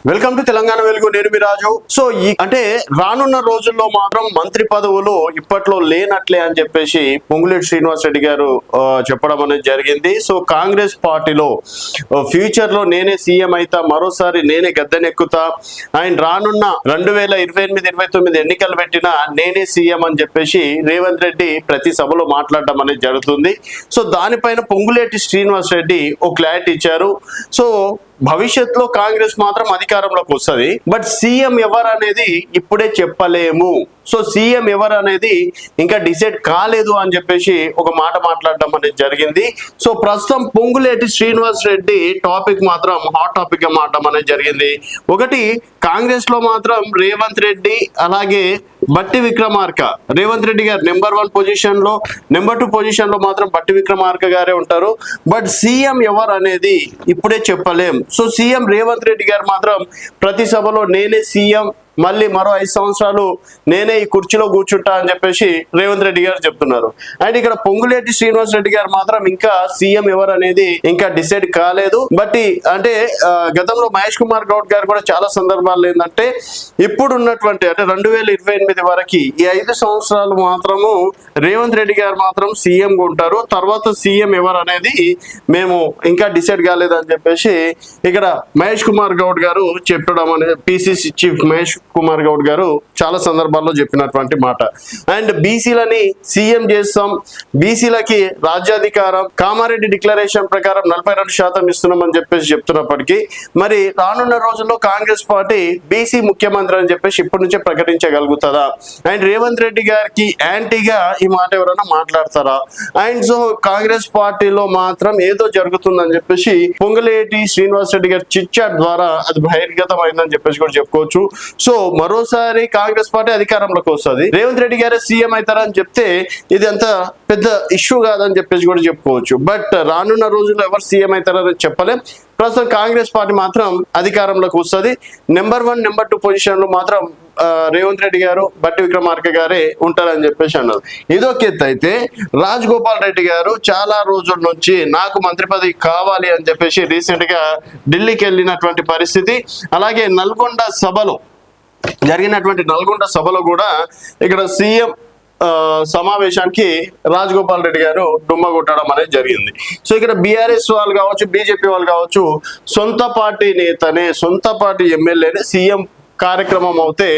Welcome to Telangana వెలుగు. నేను మీ రాజు. So అంటే రానున్న రోజుల్లో మాత్రం మంత్రి పదవులు ఇప్పట్లో లేనట్లే అని చెప్పేసి పొంగులేటి శ్రీనివాస్ రెడ్డి గారు చెప్పడం అనేది జరిగింది. సో కాంగ్రెస్ పార్టీలో ఫ్యూచర్ లో నేనే సీఎం అయితా, మరోసారి నేనే గద్దెనెక్కుతా, ఆయన రానున్న 2028-29 ఎన్నికలు పెట్టినా నేనే సీఎం అని చెప్పేసి రేవంత్ రెడ్డి ప్రతి సభలో మాట్లాడడం అనేది జరుగుతుంది. సో దానిపైన పొంగులేటి శ్రీనివాస్ రెడ్డి ఓ క్లారిటీ ఇచ్చారు. సో భవిష్యత్తులో కాంగ్రెస్ మాత్రం అధికారంలోకి వస్తుంది, బట్ సీఎం ఎవరు అనేది ఇప్పుడే చెప్పలేము. సో సీఎం ఎవరు అనేది ఇంకా డిసైడ్ కాలేదు అని చెప్పేసి ఒక మాట మాట్లాడడం అనేది జరిగింది. సో ప్రస్తుతం పొంగులేటి శ్రీనివాస్ రెడ్డి టాపిక్ మాత్రం హాట్ టాపిక్ గా మాట్లాడడం అనేది జరిగింది. ఒకటి, కాంగ్రెస్ లో మాత్రం రేవంత్ రెడ్డి అలాగే బట్టి విక్రమార్క, రేవంత్ రెడ్డి గారు నెంబర్ 1 పొజిషన్ లో, నెంబర్ 2 పొజిషన్ లో మాత్రం బట్టి విక్రమార్క గారే ఉంటారు. బట్ సీఎం ఎవరు అనేది ఇప్పుడే చెప్పలేం. సో సీఎం రేవంత్ రెడ్డి గారు మాత్రం ప్రతి సభలో నేనే సీఎం, మళ్ళీ మరో 5 సంవత్సరాలు నేనే ఈ కుర్చీలో కూర్చుంటా అని చెప్పేసి రేవంత్ రెడ్డి గారు చెప్తున్నారు. అండ్ ఇక్కడ పొంగులేటి శ్రీనివాస్ రెడ్డి గారు మాత్రం ఇంకా సీఎం ఎవరు అనేది ఇంకా డిసైడ్ కాలేదు. బట్ అంటే గతంలో మహేష్ కుమార్ గౌడ్ గారు కూడా చాలా సందర్భాల్లో ఏంటంటే ఇప్పుడు ఉన్నటువంటి అంటే 2028 వరకు ఈ 5 సంవత్సరాలు మాత్రము రేవంత్ రెడ్డి గారు మాత్రం సీఎం ఉంటారు, తర్వాత సీఎం ఎవరు అనేది మేము ఇంకా డిసైడ్ కాలేదు అని చెప్పేసి ఇక్కడ మహేష్ కుమార్ గౌడ్ గారు చెప్పడం అనేది పిసిసి చీఫ్ మహేష్ కుమార్ గౌడ్ గారు చాలా సందర్భాల్లో చెప్పినటువంటి మాట. అండ్ బీసీలని సీఎం చేస్తాం, బీసీలకి రాజ్యాధికారం, కామారెడ్డి డిక్లరేషన్ ప్రకారం 42% ఇస్తున్నామని చెప్పేసి చెప్తున్నప్పటికీ మరి రానున్న రోజుల్లో కాంగ్రెస్ పార్టీ బీసీ ముఖ్యమంత్రి అని చెప్పేసి ఇప్పటి నుంచే ప్రకటించగలుగుతుందా? అండ్ రేవంత్ రెడ్డి గారికి యాంటీగా ఈ మాట ఎవరైనా మాట్లాడతారా? అండ్ సో కాంగ్రెస్ పార్టీలో మాత్రం ఏదో జరుగుతుందని చెప్పేసి పొంగులేటి శ్రీనివాస్ రెడ్డి గారి చిట్ చాట్ ద్వారా అది బహిర్గతం అయిందని చెప్పేసి కూడా చెప్పుకోవచ్చు. సో మరోసారి కాంగ్రెస్ పార్టీ అధికారంలోకి వస్తుంది, రేవంత్ రెడ్డి గారే సీఎం అవుతారని చెప్తే ఇది అంత పెద్ద ఇష్యూ కాదని చెప్పేసి కూడా చెప్పుకోవచ్చు. బట్ రానున్న రోజుల్లో ఎవరు సీఎం అవుతారని చెప్పలేం. ప్రస్తుతం కాంగ్రెస్ పార్టీ మాత్రం అధికారంలోకి వస్తుంది. నెంబర్ 1, నెంబర్ 2 పొజిషన్ లో మాత్రం రేవంత్ రెడ్డి గారు, బట్టి విక్రమార్క గారే ఉంటారని చెప్పేసి అన్నారు. ఇదొక ఎత్తు అయితే, రాజగోపాల్ రెడ్డి గారు చాలా రోజుల నుంచి నాకు మంత్రి పదవి కావాలి అని చెప్పేసి రీసెంట్ గా ఢిల్లీకి వెళ్ళినటువంటి పరిస్థితి. అలాగే నల్గొండ సభలో జరిగినటువంటి నల్గొండ సభలో కూడా ఇక్కడ సీఎం సమావేశానికి రాజగోపాల్ రెడ్డి గారు డుమ్మ కొట్టడం అనేది జరిగింది. సో ఇక్కడ బీఆర్ఎస్ వాళ్ళు కావచ్చు, బీజేపీ వాళ్ళు కావచ్చు, సొంత పార్టీ నేతనే, సొంత పార్టీ ఎమ్మెల్యేనే సీఎం కార్యక్రమం అవుతే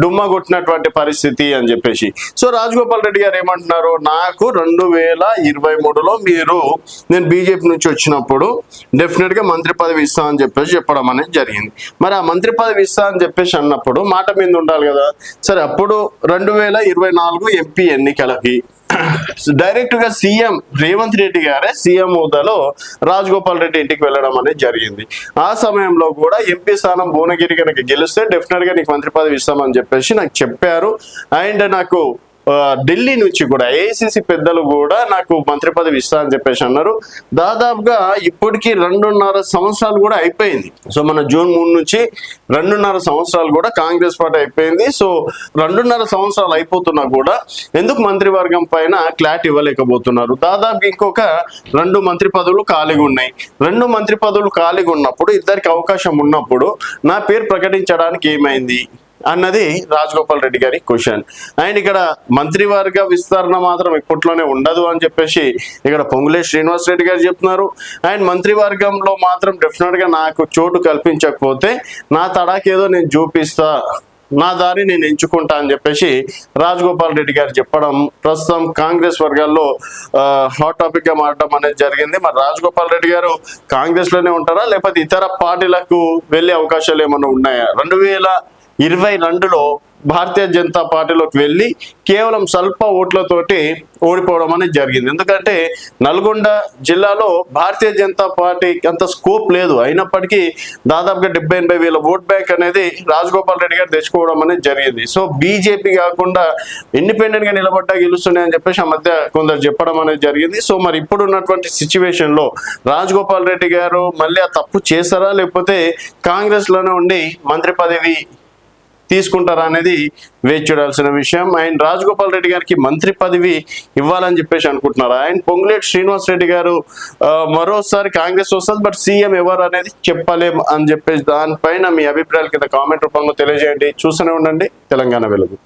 డుమ్మ కొట్టినటువంటి పరిస్థితి అని చెప్పేసి. సో రాజగోపాల్ రెడ్డి గారు ఏమంటున్నారు, నాకు 2023లో నేను బీజేపీ నుంచి వచ్చినప్పుడు డెఫినెట్ గా మంత్రి పదవి ఇస్తా అని చెప్పేసి చెప్పడం అనేది జరిగింది. మరి ఆ మంత్రి పదవి ఇస్తా అని చెప్పేసి అన్నప్పుడు మాట మీద ఉండాలి కదా. సరే, అప్పుడు 2024 ఎంపీ ఎన్నికలకి డైరెక్ట్ గా సీఎం రేవంత్ రెడ్డి గారే సీఎం హోదాలో రాజగోపాల్ రెడ్డి ఇంటికి వెళ్ళడం అనేది జరిగింది. ఆ సమయంలో కూడా ఎంపీ స్థానం భువనగిరి కనుక గెలిస్తే డెఫినెట్ గా నీకు మంత్రి పదవి ఇస్తామని చెప్పేసి నాకు చెప్పారు. అండ్ నాకు ఢిల్లీ నుంచి కూడా ఏఐసిసి పెద్దలు కూడా నాకు మంత్రి పదవి ఇస్తా అని చెప్పేసి అన్నారు. దాదాపుగా ఇప్పటికీ 2.5 సంవత్సరాలు కూడా అయిపోయింది. సో మన జూన్ 3 నుంచి 2.5 సంవత్సరాలు కూడా కాంగ్రెస్ పార్టీ అయిపోయింది. సో 2.5 సంవత్సరాలు అయిపోతున్నా కూడా ఎందుకు మంత్రివర్గం పైన క్లారిటీ ఇవ్వలేకపోతున్నారు? దాదాపు ఇంకొక 2 మంత్రి పదవులు ఖాళీగా ఉన్నాయి. 2 మంత్రి పదవులు ఖాళీగా ఉన్నప్పుడు, ఇద్దరికి అవకాశం ఉన్నప్పుడు నా పేరు ప్రకటించడానికి ఏమైంది అన్నది రాజగోపాల్ రెడ్డి గారి క్వశ్చన్. అండ్ ఇక్కడ మంత్రివర్గ విస్తరణ మాత్రం ఇప్పట్లోనే ఉండదు అని చెప్పేసి ఇక్కడ పొంగులేటి శ్రీనివాస్ రెడ్డి గారు చెప్తున్నారు. అండ్ మంత్రివర్గంలో మాత్రం డెఫినెట్ గా నాకు చోటు కల్పించకపోతే నా తడాకేదో నేను చూపిస్తా, నా దారి నేను ఎంచుకుంటా అని చెప్పేసి రాజగోపాల్ రెడ్డి గారు చెప్పడం ప్రస్తుతం కాంగ్రెస్ వర్గాల్లో హాట్ టాపిక్ గా మారడం అనేది జరిగింది. మరి రాజగోపాల్ రెడ్డి గారు కాంగ్రెస్ లోనే ఉంటారా, లేకపోతే ఇతర పార్టీలకు వెళ్లే అవకాశాలు ఏమన్నా ఉన్నాయా? 2022లో భారతీయ జనతా పార్టీలోకి వెళ్ళి కేవలం స్వల్ప ఓట్లతోటి ఓడిపోవడం అనేది జరిగింది. ఎందుకంటే నల్గొండ జిల్లాలో భారతీయ జనతా పార్టీకి అంత స్కోప్ లేదు. అయినప్పటికీ దాదాపుగా 70-80 వేల ఓట్ బ్యాంక్ అనేది రాజగోపాల్ రెడ్డి గారు తెచ్చుకోవడం అనేది జరిగింది. సో బీజేపీ కాకుండా ఇండిపెండెంట్ గా నిలబడ్డా గెలుస్తున్నాయి అని చెప్పేసి ఆ మధ్య కొందరు చెప్పడం అనేది జరిగింది. సో మరి ఇప్పుడు ఉన్నటువంటి సిచ్యువేషన్ లో రాజగోపాల్ రెడ్డి గారు మళ్ళీ ఆ తప్పు చేస్తారా, లేకపోతే కాంగ్రెస్ లోనే ఉండి మంత్రి పదవి తీసుకుంటారా అనేది వేచి చూడాల్సిన విషయం. అండ్ రాజగోపాల్ రెడ్డి గారికి మంత్రి పదవి ఇవ్వాలని చెప్పేసి అనుకుంటున్నారా? అండ్ పొంగులేటి శ్రీనివాస్ రెడ్డి గారు మరోసారి కాంగ్రెస్ వస్తుంది, బట్ సీఎం ఎవరు అనేది చెప్పలేం అని చెప్పేసి దానిపైన మీ అభిప్రాయాలు కింద కామెంట్ రూపంలో తెలియజేయండి. చూస్తూనే ఉండండి తెలంగాణ వెలుగు.